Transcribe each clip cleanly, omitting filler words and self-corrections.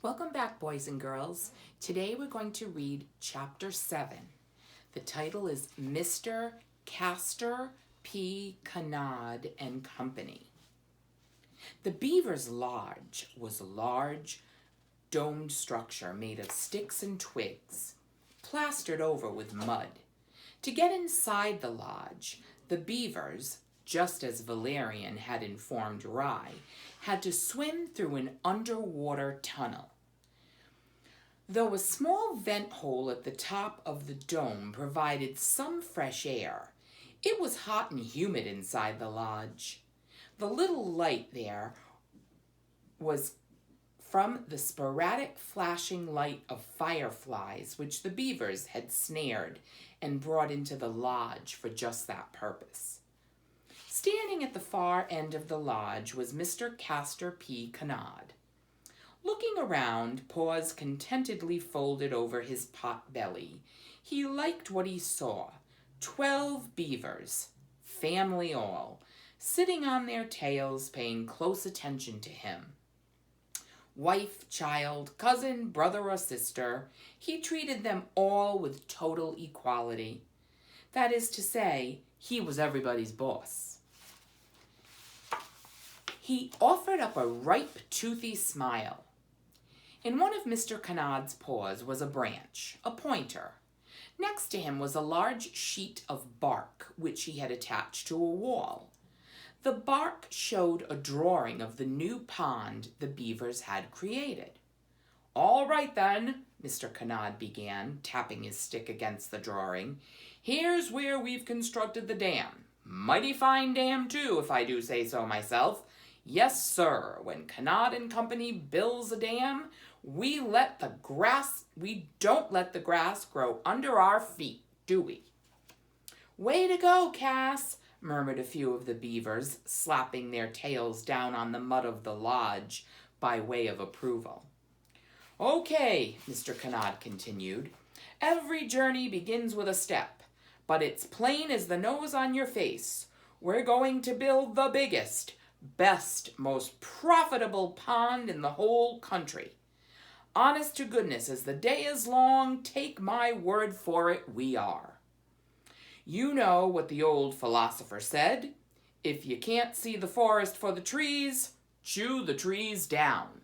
Welcome back, boys and girls. Today we're going to read Chapter 7. The title is Mr. Castor P. Canard and Company. The Beaver's lodge was a large, domed structure made of sticks and twigs, plastered over with mud. To get inside the lodge, the beavers, just as Valerian had informed Rye, had to swim through an underwater tunnel. Though a small vent hole at the top of the dome provided some fresh air, it was hot and humid inside the lodge. The little light there was from the sporadic flashing light of fireflies which the beavers had snared and brought into the lodge for just that purpose. Standing at the far end of the lodge was Mr. Castor P. Canard. Looking around, paws contentedly folded over his pot belly, he liked what he saw. 12 beavers, family all, sitting on their tails paying close attention to him. Wife, child, cousin, brother, or sister, he treated them all with total equality. That is to say, he was everybody's boss. He offered up a ripe, toothy smile. In one of Mr. Canard's paws was a branch, a pointer. Next to him was a large sheet of bark, which he had attached to a wall. The bark showed a drawing of the new pond the beavers had created. "All right then," Mr. Canard began, tapping his stick against the drawing. "Here's where we've constructed the dam. Mighty fine dam, too, if I do say so myself. Yes, sir, when Canard and Company builds a dam, we don't let the grass grow under our feet, do we?" "Way to go, Cass," murmured a few of the beavers, slapping their tails down on the mud of the lodge by way of approval. "Okay," Mr. Canard continued, "every journey begins with a step, but it's plain as the nose on your face. We're going to build the biggest, best, most profitable pond in the whole country. Honest to goodness, as the day is long, take my word for it, we are. You know what the old philosopher said, if you can't see the forest for the trees, chew the trees down."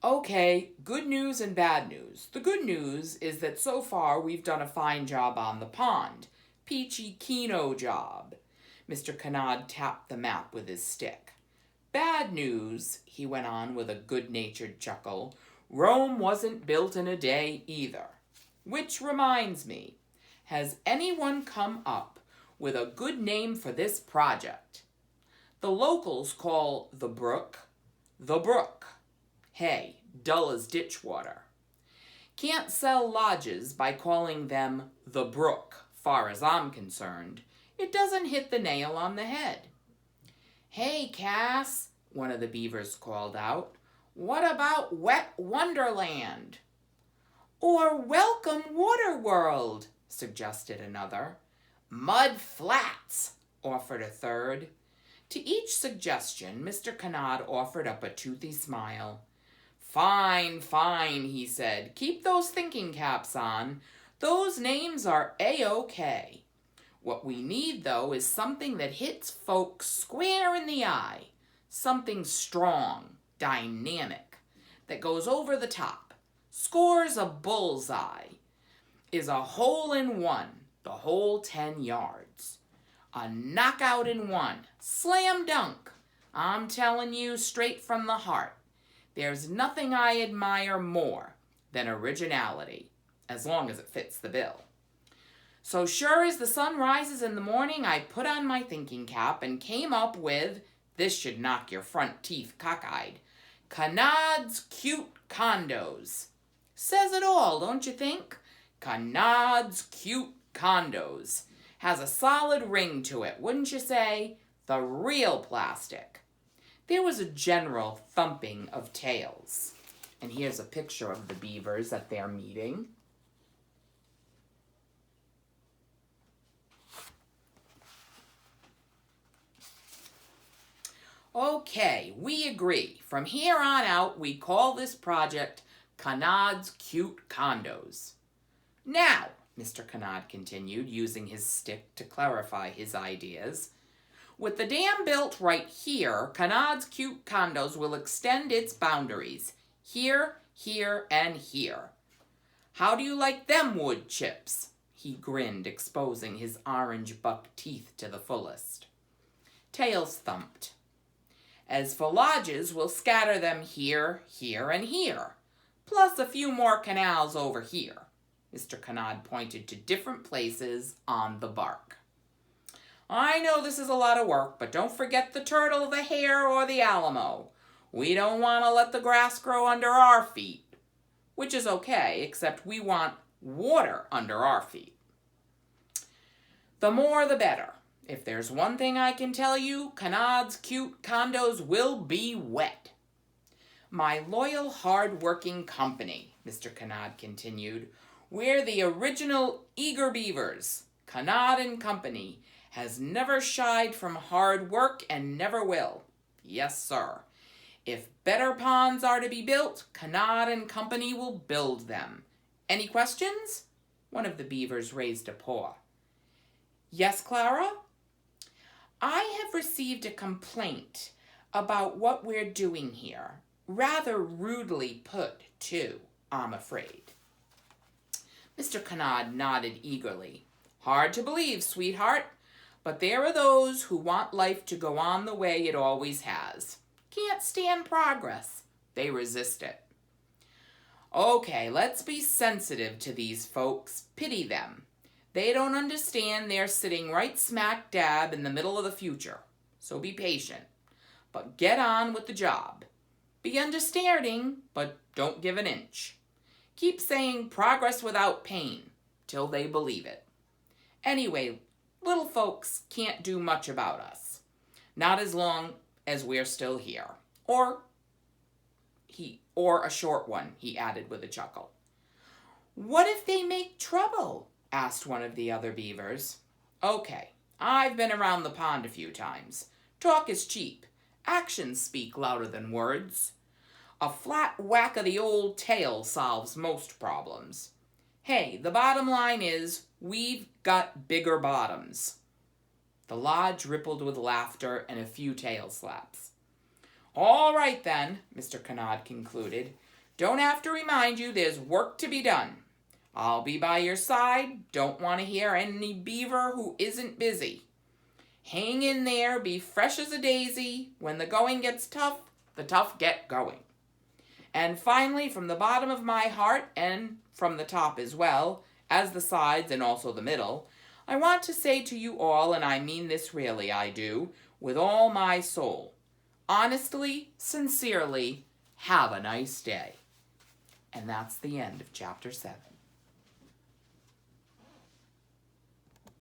Okay, good news and bad news. The good news is that so far we've done a fine job on the pond. Peachy keno job. Mr. Canard tapped the map with his stick. Bad news, he went on with a good-natured chuckle, Rome wasn't built in a day either. Which reminds me, has anyone come up with a good name for this project? The locals call the brook the brook. Hey, dull as ditch water. Can't sell lodges by calling them the brook, far as I'm concerned. It doesn't hit the nail on the head. "Hey, Cass," one of the beavers called out, "what about Wet Wonderland?" "Or Welcome Water World," suggested another. "Mud Flats," offered a third. To each suggestion, Mr. Canard offered up a toothy smile. Fine, he said. "Keep those thinking caps on. Those names are A-OK. What we need, though, is something that hits folks square in the eye. Something strong, dynamic, that goes over the top, scores a bullseye, is a hole-in-one, the whole 10 yards. A knockout in one, slam dunk. I'm telling you straight from the heart. There's nothing I admire more than originality, as long as it fits the bill. So sure as the sun rises in the morning, I put on my thinking cap and came up with, this should knock your front teeth cockeyed, Canard's Cute Condos. Says it all, don't you think? Canard's Cute Condos. Has a solid ring to it, wouldn't you say? The real plastic." There was a general thumping of tails. And here's a picture of the beavers at their meeting. Okay, we agree. From here on out, we call this project Kanad's Cute Condos. Now, Mr. Kanad continued, using his stick to clarify his ideas, with the dam built right here, Kanad's Cute Condos will extend its boundaries. Here, here, and here. How do you like them wood chips? He grinned, exposing his orange buck teeth to the fullest. Tails thumped. As for lodges, we'll scatter them here, here, and here, plus a few more canals over here. Mr. Kanad pointed to different places on the bark. I know this is a lot of work, but don't forget the turtle, the hare, or the Alamo. We don't want to let the grass grow under our feet, which is okay, except we want water under our feet. The more the better. If there's one thing I can tell you, Kanad's Cute Condos will be wet. My loyal, hard-working company, Mr. Kanad continued, we're the original eager beavers. Kanad and Company has never shied from hard work and never will. Yes, sir. If better ponds are to be built, Kanad and Company will build them. Any questions? One of the beavers raised a paw. Yes, Clara? I have received a complaint about what we're doing here. Rather rudely put, too, I'm afraid. Mr. Kanad nodded eagerly. Hard to believe, sweetheart, but there are those who want life to go on the way it always has. Can't stand progress. They resist it. Okay, let's be sensitive to these folks. Pity them. They don't understand they're sitting right smack dab in the middle of the future. So be patient, but get on with the job. Be understanding, but don't give an inch. Keep saying progress without pain till they believe it. Anyway, little folks can't do much about us. Not as long as we're still here. Or a short one, he added with a chuckle. What if they make trouble? Asked one of the other beavers. Okay, I've been around the pond a few times. Talk is cheap. Actions speak louder than words. A flat whack of the old tail solves most problems. Hey, the bottom line is, we've got bigger bottoms. The lodge rippled with laughter and a few tail slaps. All right then, Mr. Kanad concluded. Don't have to remind you there's work to be done. I'll be by your side. Don't want to hear any beaver who isn't busy. Hang in there, be fresh as a daisy. When the going gets tough, the tough get going. And finally, from the bottom of my heart, and from the top as well, as the sides and also the middle, I want to say to you all, and I mean this really, I do, with all my soul, honestly, sincerely, have a nice day. And that's the end of Chapter 7.